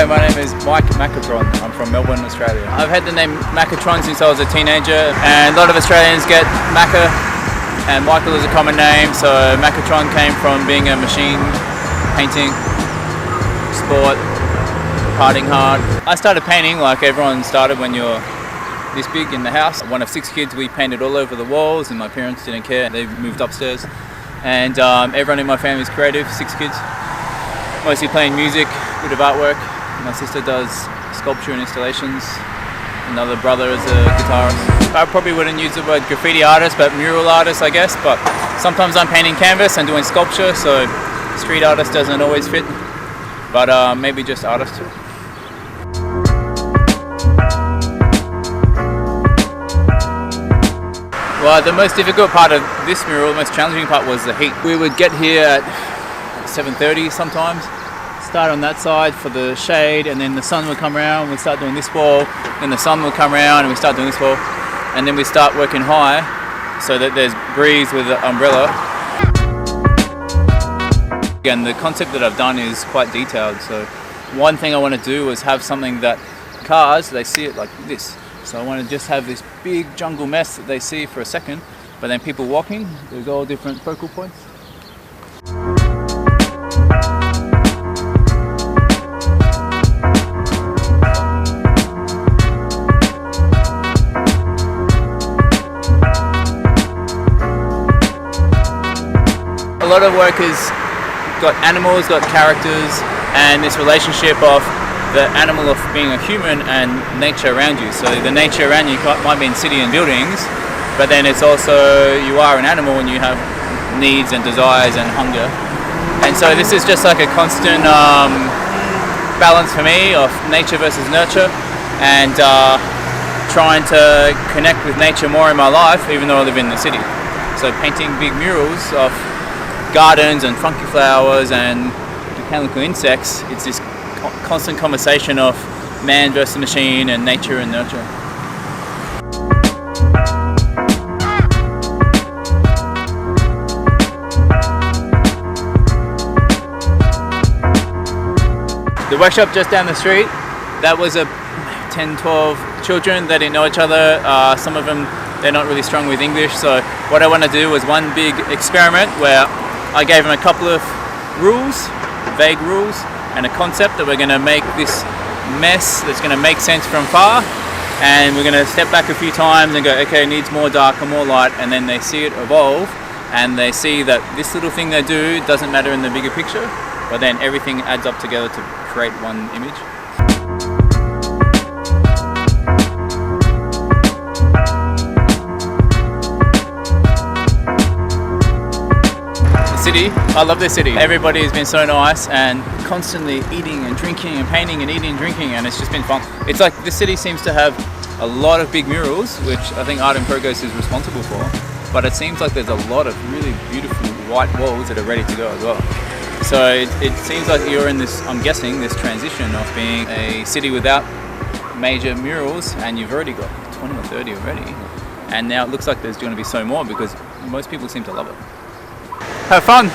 Hi, my name is Mike Makatron. I'm from Melbourne, Australia. I've had the name Makatron since I was a teenager, and a lot of Australians get Maka, and Michael is a common name, so Makatron came from being a machine, painting, sport, partying hard. I started painting like everyone started when you're this big in the house. One of 6 kids, we painted all over the walls, and my parents didn't care. They moved upstairs, and everyone in my family is creative, 6 kids. Mostly playing music, bit of artwork. My sister does sculpture and installations. Another brother is a guitarist. I probably wouldn't use the word graffiti artist, but mural artist, I guess. But sometimes I'm painting canvas and doing sculpture, so street artist doesn't always fit. But maybe just artist. Well, the most difficult part of this mural, the most challenging part, was the heat. We would get here at 7:30 sometimes, start on that side for the shade, and then the sun would come around, we'd start doing this wall, then the sun would come around and we start doing this wall, and then we start working high so that there's breeze with the umbrella. And the concept that I've done is quite detailed, so one thing I want to do is have something that cars, they see it like this. So I want to just have this big jungle mess that they see for a second, but then people walking, there's all different focal points. A lot of work has got animals, got characters, and this relationship of the animal of being a human and nature around you. So the nature around you might be in city and buildings, but then it's also you are an animal and you have needs and desires and hunger. And so this is just like a constant balance for me of nature versus nurture, and trying to connect with nature more in my life, even though I live in the city. So painting big murals of gardens and funky flowers and mechanical insects, it's this constant conversation of man versus machine and nature and nurture. The workshop just down the street, that was a 10, 12 children. They didn't know each other. Some of them, they're not really strong with English. So what I want to do was one big experiment where I gave them a couple of rules, vague rules, and a concept that we're going to make this mess that's going to make sense from far, and we're going to step back a few times and go, okay, it needs more dark or more light, and then they see it evolve, and they see that this little thing they do doesn't matter in the bigger picture, but then everything adds up together to create one image. City. I love this city. Everybody has been so nice and constantly eating and drinking and painting and eating and drinking, and it's just been fun. It's like the city seems to have a lot of big murals, which I think Art in Progress is responsible for, but it seems like there's a lot of really beautiful white walls that are ready to go as well. So it seems like you're in this, I'm guessing, this transition of being a city without major murals, and you've already got 20 or 30 already, and now it looks like there's going to be so more because most people seem to love it. Have fun!